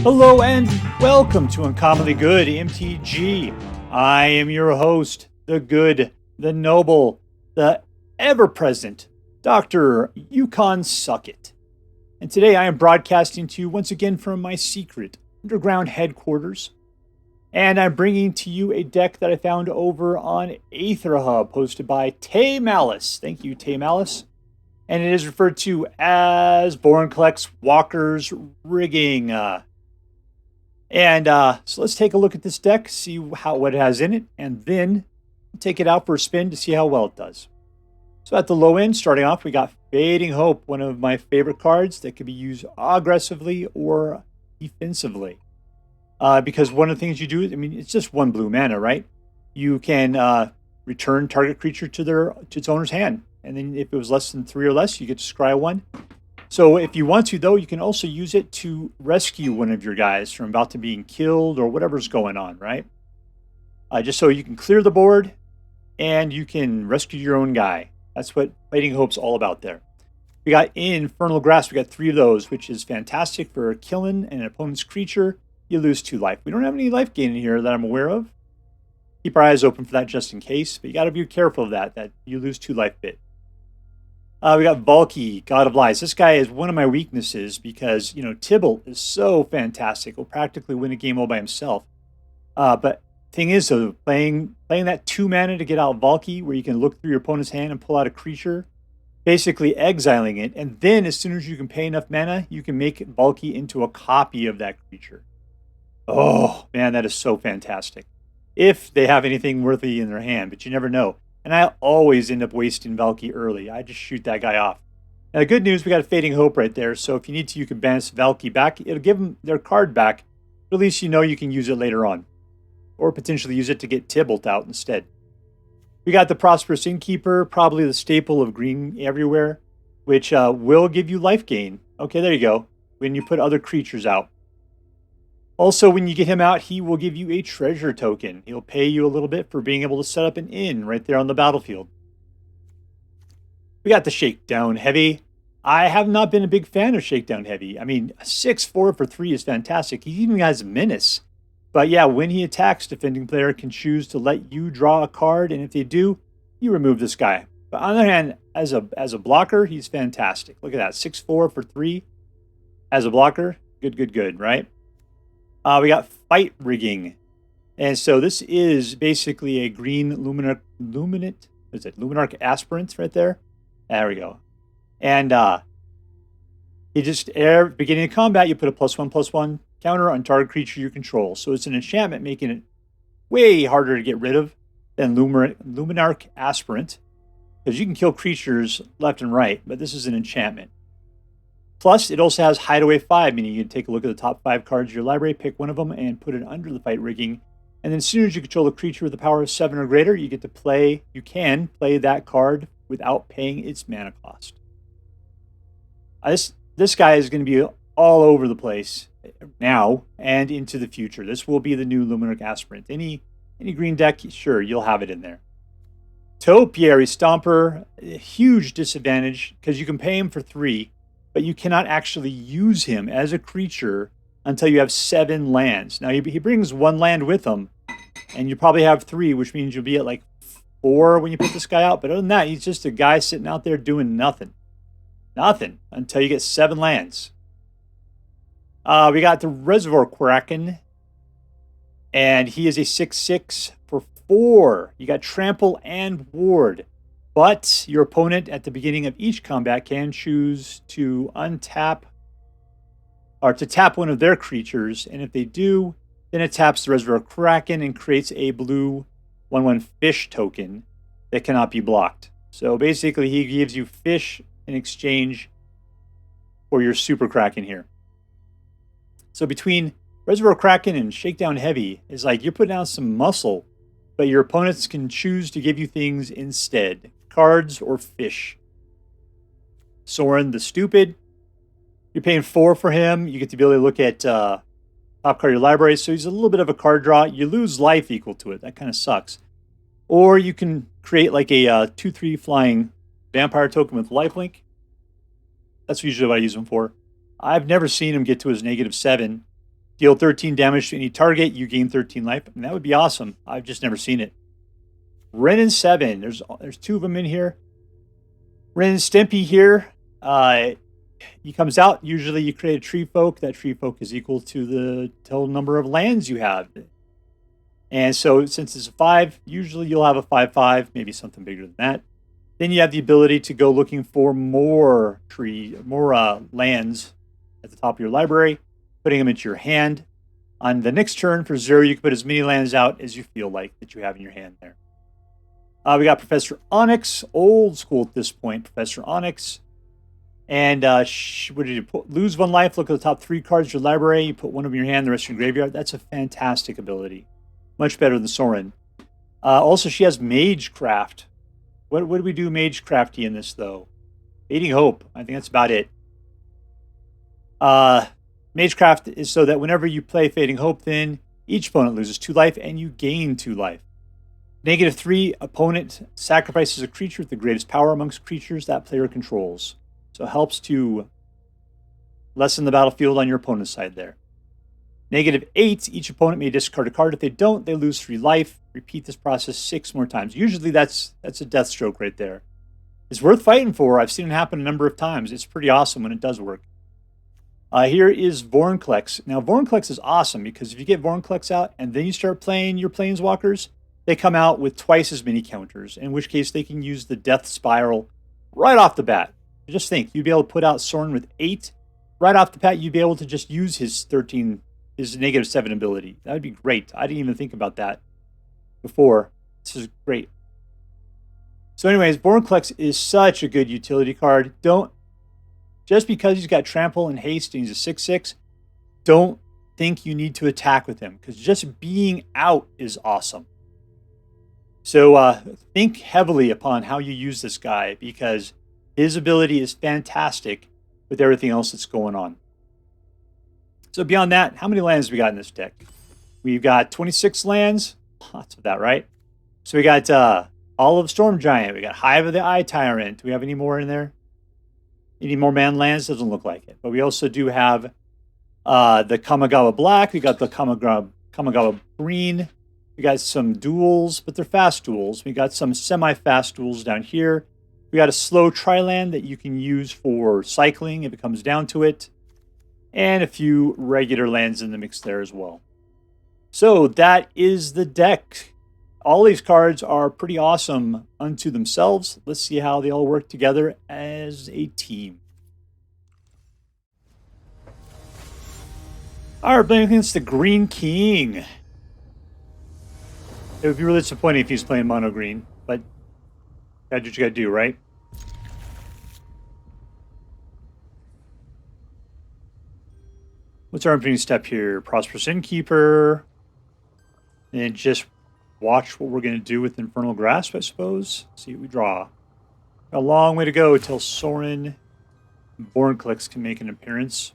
Hello and welcome to Uncommonly Good MTG. I am your host, the good, the noble, the ever-present Dr. Yukon Suckit. And today I am broadcasting to you once again from my secret underground headquarters. And I'm bringing to you a deck that I found over on AetherHub, hosted by Tay Malice. Thank you, Tay Malice. And it is referred to as Vorinclex Walker's Rigging. So let's take a look at this deck, see what it has in it, and then take it out for a spin to see how well it does. So at the low end, starting off, we got Fading Hope, one of my favorite cards that can be used aggressively or defensively. Because one of the things you do, it's just one blue mana, right? You can return target creature to its owner's hand. And then if it was less than 3 or less, you get to scry 1. So if you want to, though, you can also use it to rescue one of your guys from about to being killed or whatever's going on, right? Just so you can clear the board and you can rescue your own guy. That's what Fading Hope's all about there. We got Infernal Grasp. We got 3 of those, which is fantastic for killing an opponent's creature. You lose 2 life. We don't have any life gain in here that I'm aware of. Keep our eyes open for that just in case, but you got to be careful of that you lose 2 life bit. We got Valki, God of Lies. This guy is one of my weaknesses because, Tibalt is so fantastic. He'll practically win a game all by himself. But thing is, though, playing that 2 mana to get out Valki, where you can look through your opponent's hand and pull out a creature, basically exiling it, and then as soon as you can pay enough mana, you can make Valki into a copy of that creature. Oh, man, that is so fantastic. If they have anything worthy in their hand, but you never know. And I always end up wasting Valki early. I just shoot that guy off. Now, the good news, we got a Fading Hope right there. So if you need to, you can bounce Valki back. It'll give them their card back. But at least you know you can use it later on. Or potentially use it to get Tibalt out instead. We got the Prosperous Innkeeper, probably the staple of green everywhere, which will give you life gain. Okay, there you go. When you put other creatures out. Also, when you get him out, he will give you a treasure token. He'll pay you a little bit for being able to set up an inn right there on the battlefield. We got the Shakedown Heavy. I have not been a big fan of Shakedown Heavy. A 6/4 for 3 is fantastic. He even has Menace. But yeah, when he attacks, defending player can choose to let you draw a card, and if they do, you remove this guy. But on the other hand, as a blocker, he's fantastic. Look at that, 6/4 for 3 as a blocker. Good, right? We got Fight Rigging. And so this is basically a green Luminarch Aspirant right there. There we go. And beginning of combat, you put a +1/+1 counter on target creature you control. So it's an enchantment, making it way harder to get rid of than Luminarch Aspirant. Because you can kill creatures left and right, but this is an enchantment. Plus, it also has Hideaway 5, meaning you can take a look at the top 5 cards of your library, pick one of them, and put it under the Fight Rigging. And then as soon as you control a creature with a power of 7 or greater, you can play that card without paying its mana cost. This guy is going to be all over the place now and into the future. This will be the new Luminarch Aspirant. Any green deck, sure, you'll have it in there. Topiary Stomper, a huge disadvantage because you can pay him for 3, but you cannot actually use him as a creature until you have 7 lands. Now, he brings 1 land with him, and you probably have 3, which means you'll be at 4 when you put this guy out. But other than that, he's just a guy sitting out there doing nothing. Nothing until you get 7 lands. We got the Reservoir Kraken, and he is a 6/6 for 4. You got Trample and Ward. But your opponent at the beginning of each combat can choose to untap or to tap one of their creatures. And if they do, then it taps the Reservoir Kraken and creates a blue 1/1 fish token that cannot be blocked. So basically, he gives you fish in exchange for your Super Kraken here. So between Reservoir Kraken and Shakedown Heavy, it's like you're putting out some muscle, but your opponents can choose to give you things instead. Cards or fish. Sorin the Stupid. You're paying 4 for him. You get the ability to look at top card of your library. So he's a little bit of a card draw. You lose life equal to it. That kind of sucks. Or you can create like a 2/3 flying vampire token with lifelink. That's usually what I use him for. I've never seen him get to his -7. Deal 13 damage to any target, you gain 13 life. I mean, that would be awesome. I've just never seen it. Wrenn and Seven. There's 2 of them in here. Wrenn and Stimpy here. He comes out. Usually you create a tree folk. That tree folk is equal to the total number of lands you have. And so since it's a 5, usually you'll have a 5/5, maybe something bigger than that. Then you have the ability to go looking for more lands at the top of your library, putting them into your hand. On the next turn for 0, you can put as many lands out as you feel like that you have in your hand there. We got Professor Onyx, old school at this point, Professor Onyx. And what did you put? Lose 1 life, look at the top 3 cards of your library, you put 1 of your hand, the rest in your graveyard. That's a fantastic ability. Much better than Sorin. Also, she has Magecraft. What do we do Magecrafty in this, though? Fading Hope. I think that's about it. Magecraft is so that whenever you play Fading Hope, then each opponent loses 2 life and you gain 2 life. -3, opponent sacrifices a creature with the greatest power amongst creatures that player controls. So it helps to lessen the battlefield on your opponent's side there. -8, each opponent may discard a card. If they don't, they lose 3 life. Repeat this process 6 more times. Usually that's a death stroke right there. It's worth fighting for. I've seen it happen a number of times. It's pretty awesome when it does work. Here is Vorinclex. Now, Vorinclex is awesome because if you get Vorinclex out and then you start playing your Planeswalkers, they come out with twice as many counters, in which case they can use the Death Spiral right off the bat. Just think, you'd be able to put out Sorin with 8. Right off the bat, you'd be able to just use his -7 ability. That would be great. I didn't even think about that before. This is great. So anyways, Vorinclex is such a good utility card. Just because he's got Trample and Haste and he's a 6/6, don't think you need to attack with him, because just being out is awesome. So think heavily upon how you use this guy, because his ability is fantastic with everything else that's going on. So beyond that, how many lands we got in this deck? We've got 26 lands. Lots of that, right? So we got all of Storm Giant. We got Hive of the Eye Tyrant. Do we have any more in there? Any more man lands? Doesn't look like it. But we also do have the Kamigawa Black. We got the Kamigawa Green. We got some duels, but they're fast duels. We got some semi-fast duels down here. We got a slow Tri-land that you can use for cycling if it comes down to it. And a few regular lands in the mix there as well. So that is the deck. All these cards are pretty awesome unto themselves. Let's see how they all work together as a team. All right, playing against the Green King. It would be really disappointing if he's playing mono green, but that's what you gotta do, right? What's our opening step here? Prosperous Innkeeper. And just watch what we're going to do with Infernal Grasp, I suppose. See what we draw. A long way to go till Sorin and Vorinclex can make an appearance.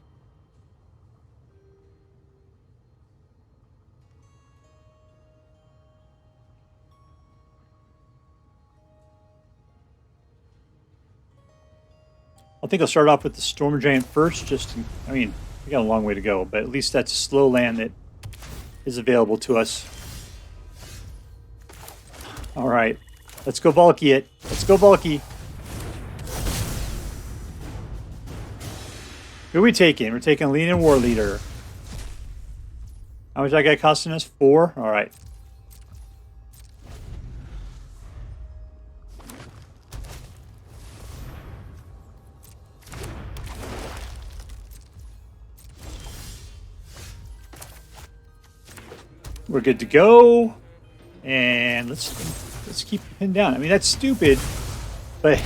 I think I'll start off with the Storm Giant first. We got a long way to go, but at least that's a slow land that is available to us. All right, let's go Valki it. Let's go Valki. Who are we taking? We're taking Lean and War Leader. How much that guy costing us? 4? All right. We're good to go. And let's keep the pin down. I mean, that's stupid, but at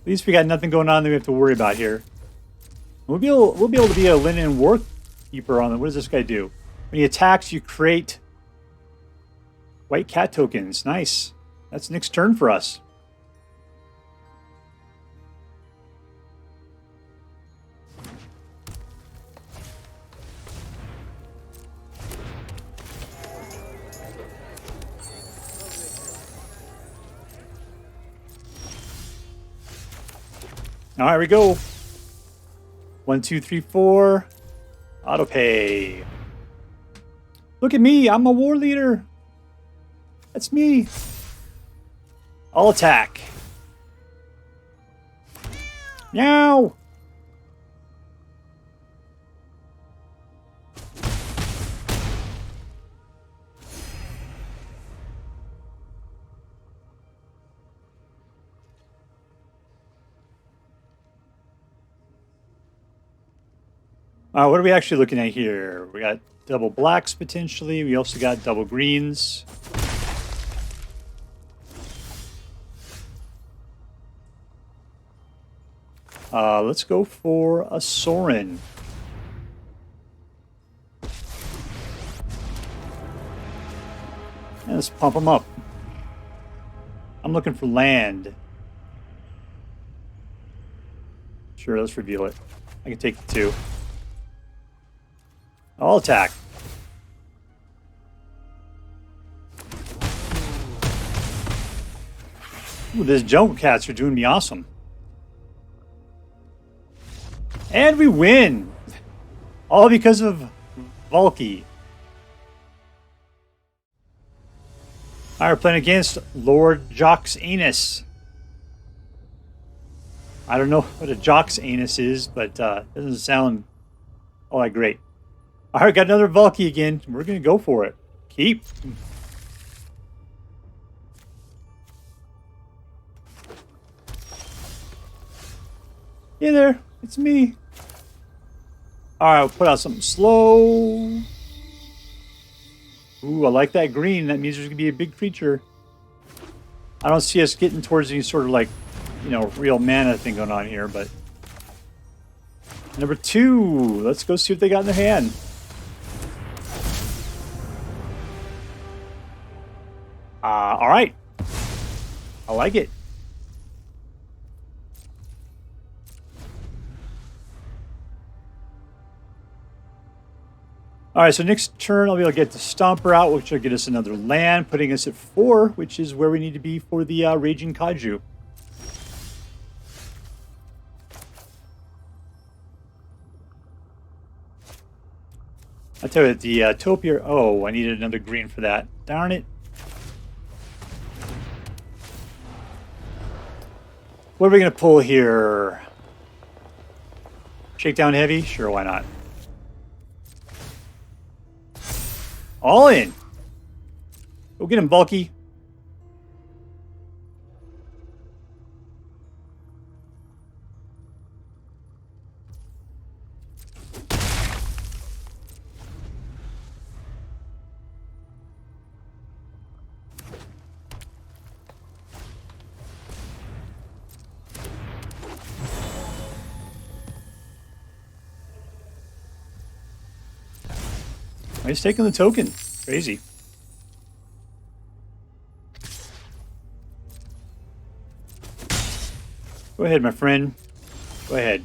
least we got nothing going on that we have to worry about here. We'll be able to be a Linen Warkeeper on them. What does this guy do? When he attacks, you create white cat tokens. Nice. That's next turn for us. All right, we go. 1, 2, 3, 4. Auto pay. Look at me. I'm a war leader. That's me. I'll attack. Meow. What are we actually looking at here? We got double blacks potentially. We also got double greens. Let's go for a Sorin. And let's pump them up. I'm looking for land. Sure, let's reveal it. I can take the 2. I'll attack. Ooh, these jungle cats are doing me awesome. And we win! All because of Valki. Alright, we're playing against lordjoxanus. I don't know what a joxanus is, but it doesn't sound all that great. Alright, got another Valki again. We're going to go for it. Keep. Hey there, it's me. Alright, I'll put out something slow. Ooh, I like that green. That means there's going to be a big creature. I don't see us getting towards any sort of like, you know, real mana thing going on here, but... Number 2. Let's go see what they got in their hand. Alright. I like it. Alright, so next turn I'll be able to get the Stomper out, which will get us another land, putting us at 4, which is where we need to be for the Raging Kaiju. I'll tell you, the Topiary... Oh, I needed another green for that. Darn it. What are we going to pull here? Shakedown Heavy? Sure, why not? All in. Go get him, Valki. He's taking the token. Crazy. Go ahead, my friend. Go ahead.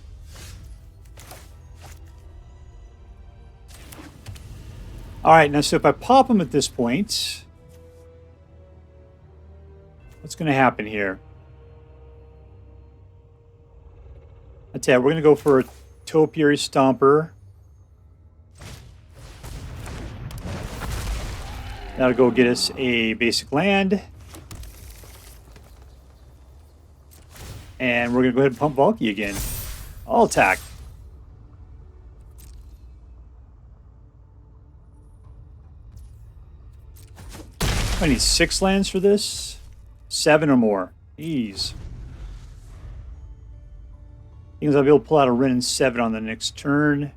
Alright, now so if I pop him at this point, what's going to happen here? I tell you, we're going to go for a Topiary Stomper. That'll go get us a basic land. And we're going to go ahead and pump Valki again. I'll attack. I need 6 lands for this. 7 or more. Jeez. Things I'll be able to pull out a Wrenn and Seven on the next turn.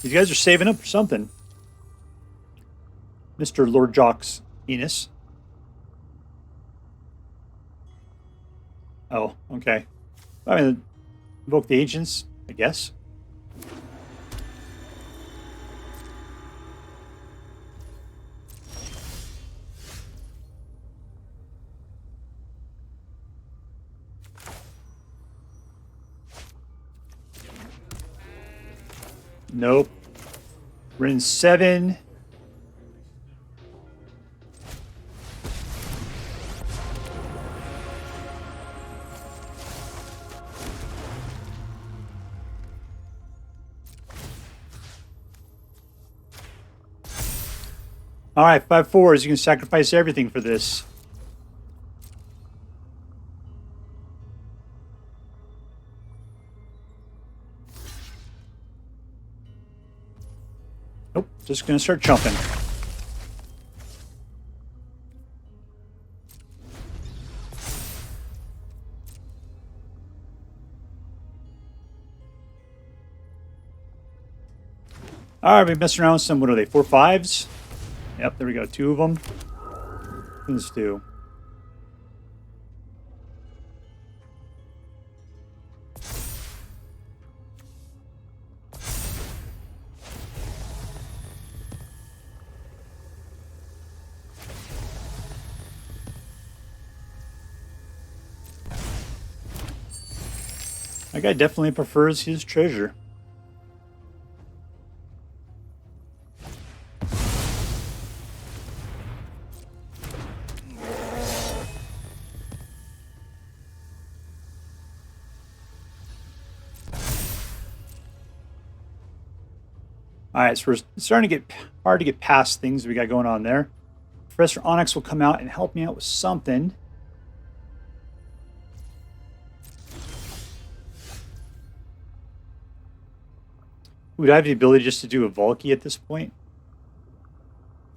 These guys are saving up for something. Mr. lordjoxanus. Oh, okay. I mean, invoke the agents, I guess. Nope. Wrenn and Seven. All right, 5/4s. You can sacrifice everything for this. Nope, just gonna start jumping. All right, we're messing around with some. What are they? 4/5s? Yep, there we go. 2 of them. Let's do. That guy definitely prefers his treasure. All right, so we're starting to get hard to get past things we got going on there. Professor Onyx will come out and help me out with something. Would I have the ability just to do a Valki at this point?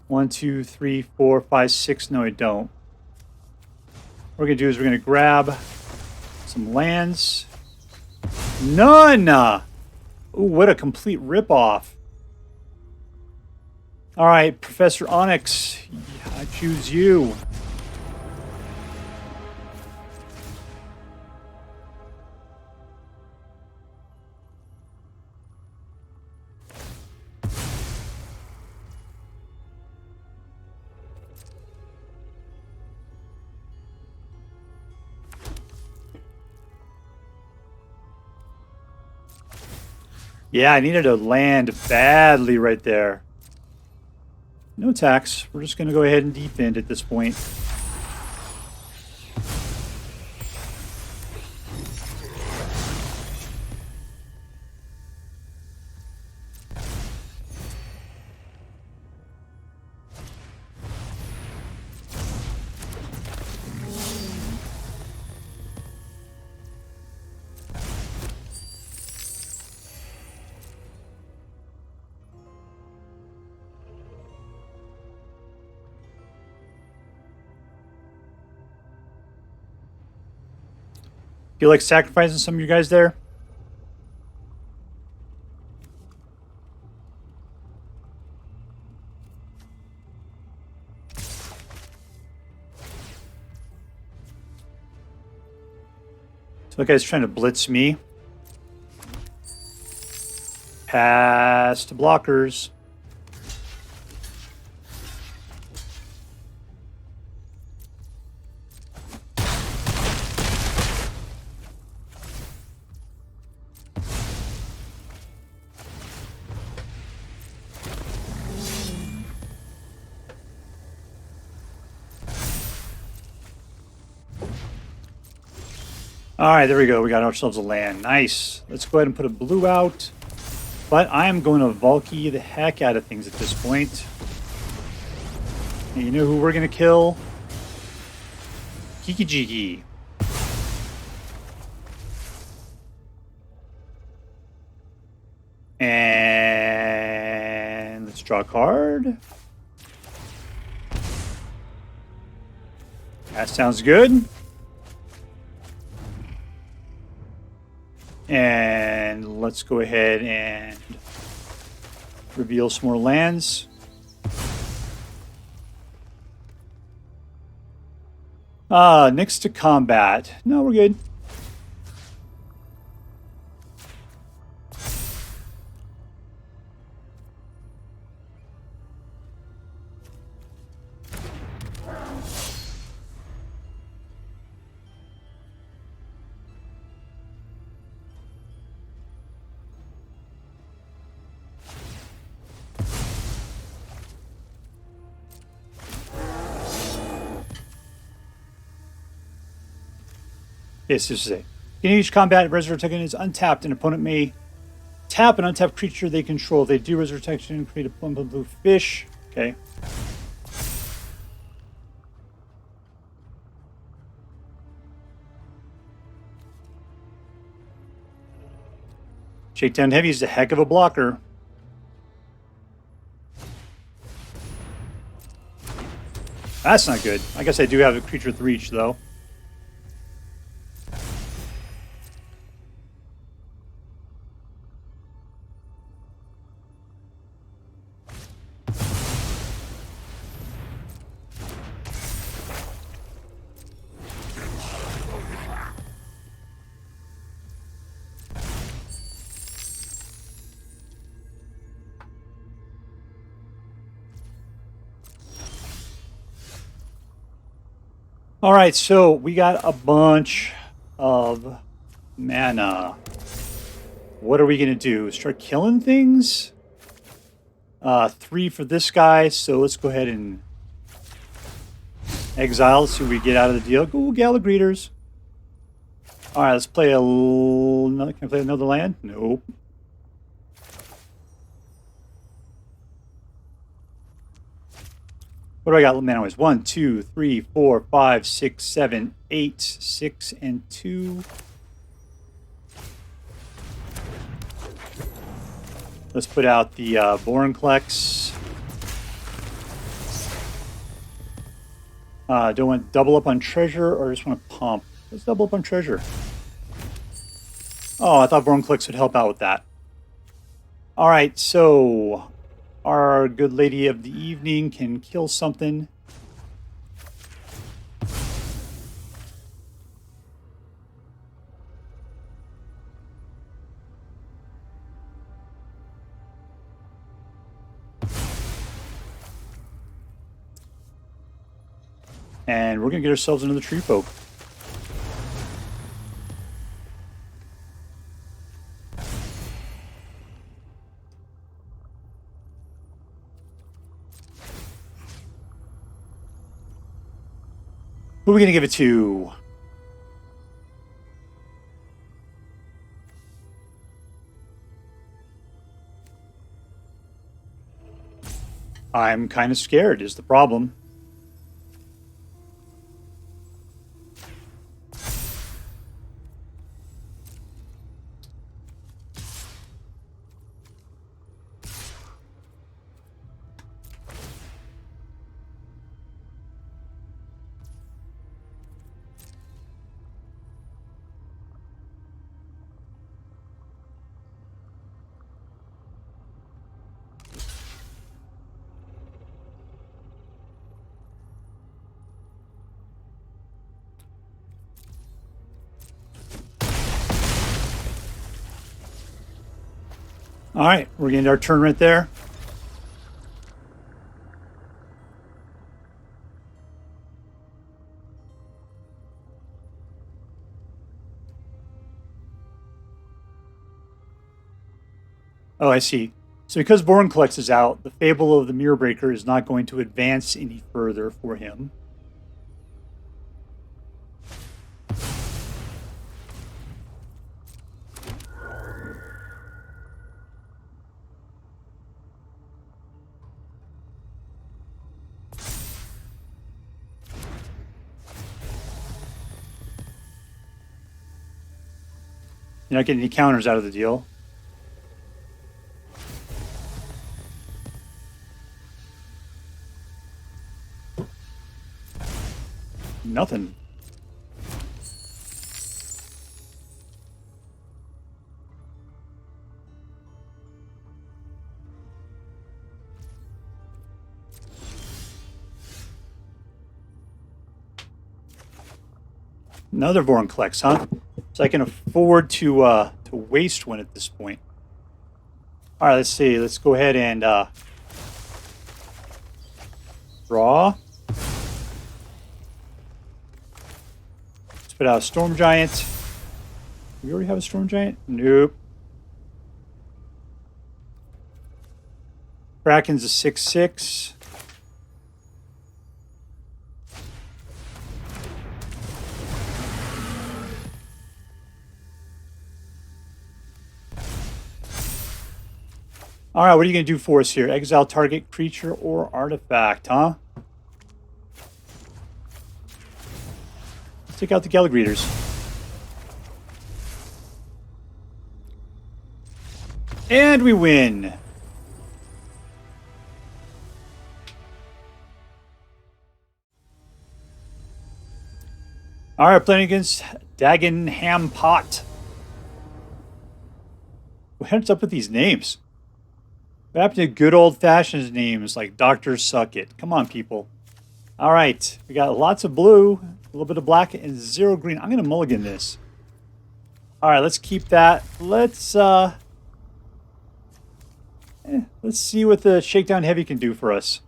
1, 2, 3, 4, 5, 6. No, I don't. What we're going to do is we're going to grab some lands. None! Ooh, what a complete ripoff. All right, Professor Onyx, I choose you. Yeah, I needed a land badly right there. No attacks. We're just going to go ahead and defend at this point. Feel like sacrificing some of you guys there? So that guy's trying to blitz me. Pass to blockers. All right, there we go. We got ourselves a land. Nice. Let's go ahead and put a blue out. But I am going to Valki the heck out of things at this point. And you know who we're going to kill? Kiki-Jiki. And let's draw a card. That sounds good. And let's go ahead and reveal some more lands. Next to combat. No, we're good. Yes, this is it. In each combat, Reservoir Kraken is untapped. An opponent may tap an untapped creature they control. If they do Reservoir Kraken, create a blue fish. Okay. Shakedown Heavy is a heck of a blocker. That's not good. I guess I do have a creature with reach, though. All right, so we got a bunch of mana. What are we going to do? Start killing things? 3 for this guy, so let's go ahead and exile, see what we get out of the deal. Go Galagreeters. All right, let's play can I play another land? Nope. What do I got mana-wise? 1, 2, 3, 4, 5, 6, 7, 8, 6, and 2. Let's put out the Vorinclex. Don't want to double up on treasure or just want to pump? Let's double up on treasure. Oh, I thought Vorinclex would help out with that. All right, so our good lady of the evening can kill something. And we're going to get ourselves another tree folk. Who are we going to give it to? I'm kind of scared is the problem. All right, we're getting our turn right there. Oh, I see. So because Vorinclex is out, the Fable of the Mirror Breaker is not going to advance any further for him. You're not getting any counters out of the deal. Nothing. Another Vorinclex, huh? So I can afford to waste one at this point. All right, let's see. Let's go ahead and draw. Let's put out a Storm Giant. Do we already have a Storm Giant? Nope. Kraken's a 6/6. All right, what are you going to do for us here? Exile target creature or artifact, huh? Let's take out the Gallagreeters. And we win. All right, playing against DagenhamPot. What's up with these names? What happened to good old-fashioned names like Dr. Suckit? Come on, people. All right, we got lots of blue, a little bit of black, and 0 green. I'm going to mulligan this. All right, let's keep that. Let's see what the Shakedown Heavy can do for us.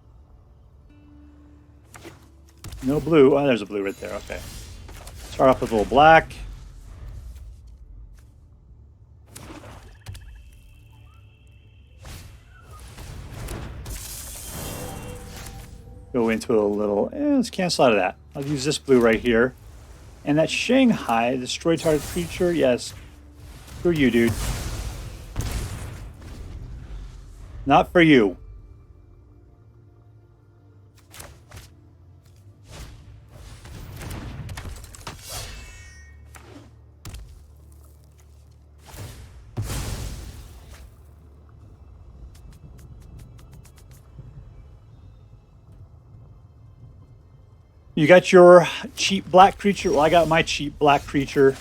No blue. Oh, there's a blue right there. Okay. Start off with a little black. Go into a little... let's cancel out of that. I'll use this blue right here. And that Shanghai, destroy target creature. Yes. Screw you, dude. Not for you. You got your cheap black creature. Well, I got my cheap black creature.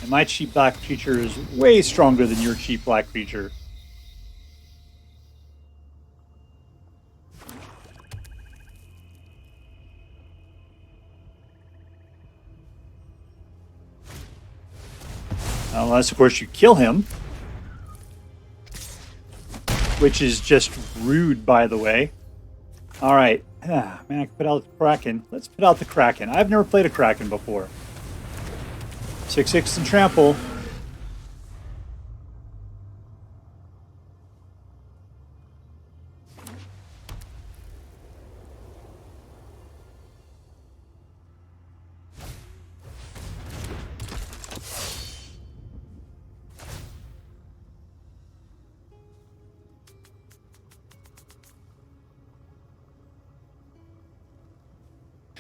And my cheap black creature is way stronger than your cheap black creature. Unless, of course, you kill him. Which is just rude, by the way. All right. Man, I can put out the Kraken. Let's put out the Kraken. I've never played a Kraken before. 6/6 and trample.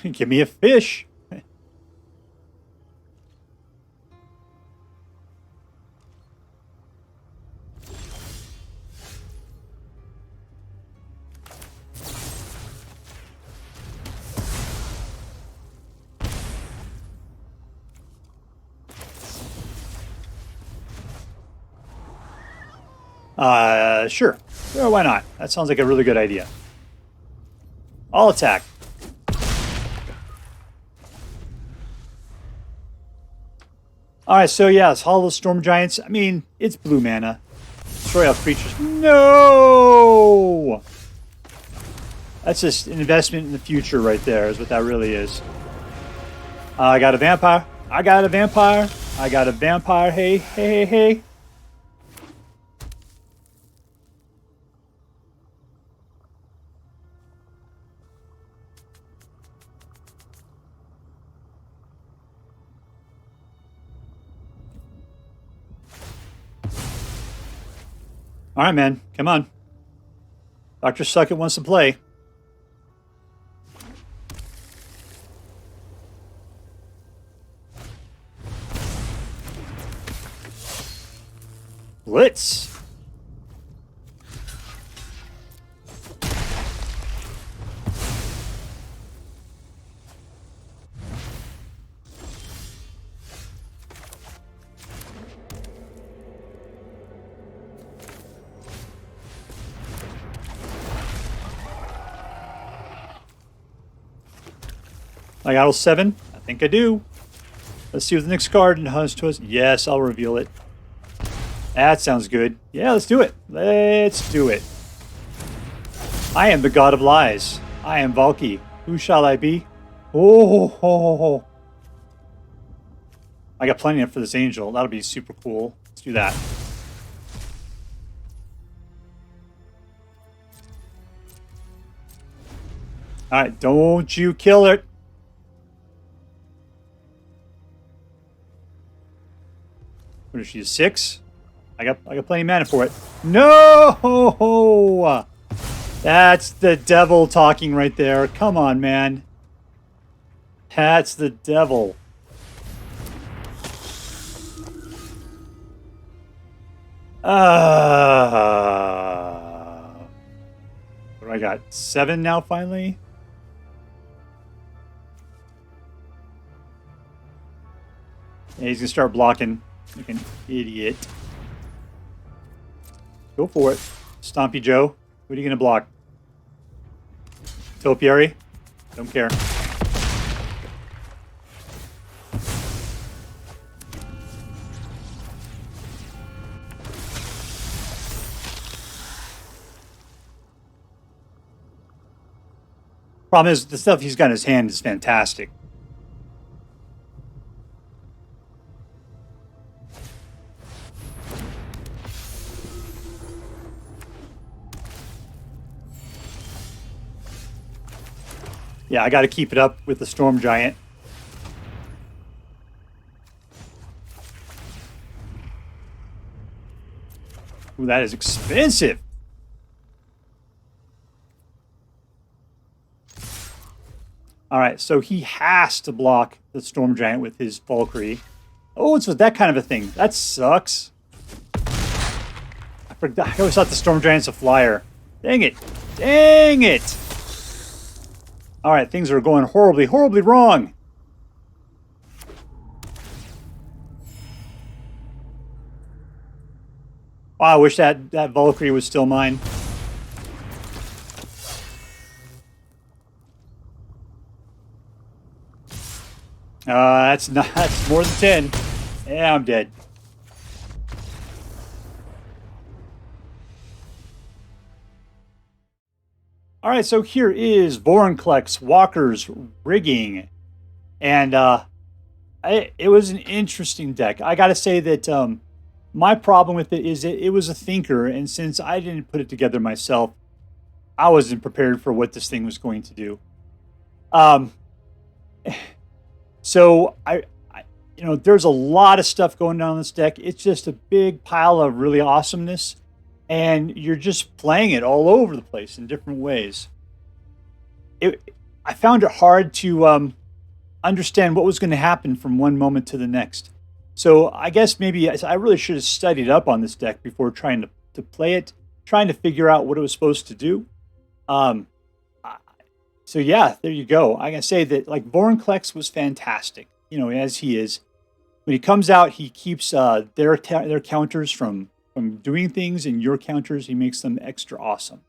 Give me a fish. Sure. Sure, why not? That sounds like a really good idea. I'll attack. Alright, so yeah, it's Hollow Storm Giants. I mean, it's blue mana. Destroy all creatures. No! That's just an investment in the future right there, is what that really is. I got a vampire. I got a vampire. I got a vampire. Hey, hey, hey, hey. All right, man. Come on. Dr. Suckit wants to play. Blitz. I got 7. I think I do. Let's see what the next card has to us. Yes, I'll reveal it. That sounds good. Yeah, let's do it. Let's do it. I am the god of lies. I am Valki. Who shall I be? Oh. I got plenty for this angel. That'll be super cool. Let's do that. All right, don't you kill it. What is she, 6? I got plenty of mana for it. No! That's the devil talking right there. Come on, man. That's the devil. What do I got? 7 now, finally? Yeah, he's gonna start blocking like an idiot. Go for it. Stompy Joe. What are you gonna block? Topiary? Don't care. Problem is, the stuff he's got in his hand is fantastic. Yeah, I got to keep it up with the Storm Giant. Ooh, that is expensive. All right, so he has to block the Storm Giant with his Valkyrie. Oh, it's that kind of a thing. That sucks. I forgot. I always thought the Storm Giant's a flyer. Dang it. Dang it. All right, things are going horribly, horribly wrong. Wow, I wish that Valkyrie was still mine. That's more than 10. Yeah, I'm dead. All right, so here is Vorinclex Walker's Rigging. And it was an interesting deck. I got to say that my problem with it is it was a thinker, and since I didn't put it together myself, I wasn't prepared for what this thing was going to do. So you know, there's a lot of stuff going on in this deck. It's just a big pile of really awesomeness, and you're just playing it all over the place in different ways. I found it hard to understand what was going to happen from one moment to the next. So I guess maybe I really should have studied up on this deck before trying to play it, trying to figure out what it was supposed to do. So yeah, there you go. I can say that like Vorinclex was fantastic, you know, as he is. When he comes out, he keeps their counters from doing things, and your counters, he makes them extra awesome.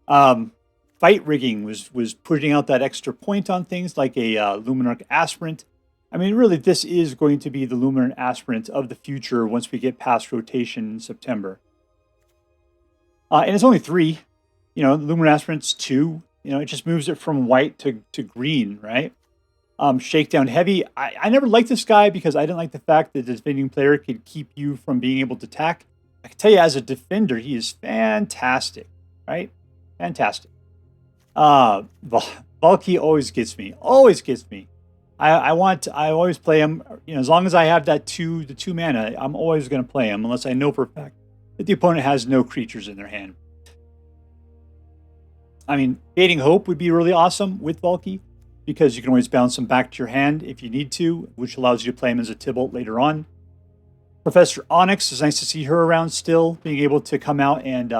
Fight rigging was putting out that extra point on things like a Luminarch Aspirant. I mean, really, this is going to be the Luminarch Aspirant of the future once we get past rotation in September. And it's only 3. You know, Luminarch Aspirant's 2. You know, it just moves it from white to green, right? Shakedown Heavy. I never liked this guy because I didn't like the fact that the defending player could keep you from being able to attack. I can tell you, as a defender, he is fantastic, right? Fantastic. Valki always gets me. Always gets me. I always play him. You know, as long as I have the 2 mana, I'm always going to play him unless I know for a fact that the opponent has no creatures in their hand. I mean, Fading Hope would be really awesome with Valki because you can always bounce him back to your hand if you need to, which allows you to play him as a Tibalt later on. Professor Onyx, is nice to see her around still, being able to come out and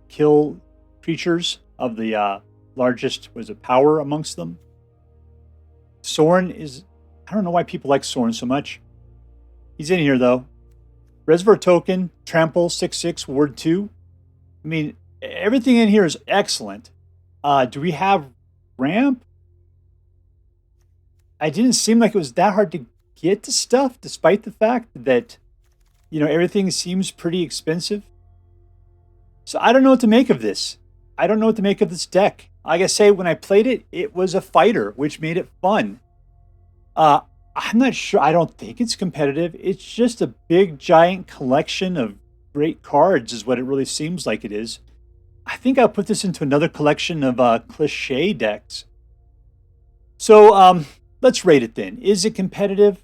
kill creatures of the largest, power amongst them. Sorin is, I don't know why people like Sorin so much. He's in here though. Reservoir Token, Trample, 6/6, Ward 2. I mean, everything in here is excellent. Do we have ramp? I didn't seem like it was that hard to get to stuff, despite the fact that, you know, everything seems pretty expensive. So I don't know what to make of this. I don't know what to make of this deck. Like I say, when I played it, it was a fighter, which made it fun. I'm not sure. I don't think it's competitive. It's just a big, giant collection of great cards is what it really seems like it is. I think I'll put this into another collection of cliche decks. So let's rate it then. Is it competitive?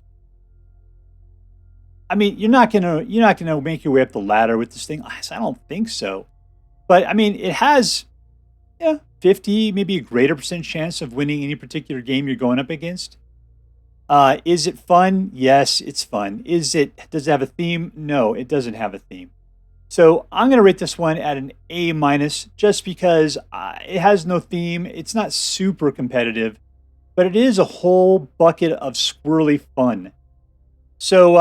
I mean, you're not gonna make your way up the ladder with this thing. I don't think so. But I mean, it has 50, maybe a greater percent chance of winning any particular game you're going up against. Is it fun? Yes, it's fun. Does it have a theme? No, it doesn't have a theme. So I'm going to rate this one at an A- just because it has no theme. It's not super competitive, but it is a whole bucket of squirrely fun. So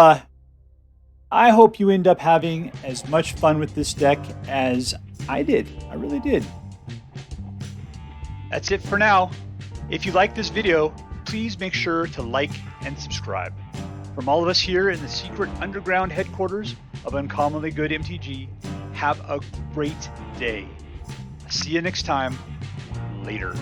I hope you end up having as much fun with this deck as I did. I really did. That's it for now. If you like this video, please make sure to like and subscribe. From all of us here in the secret underground headquarters of Uncommonly Good MTG, have a great day. See you next time. Later.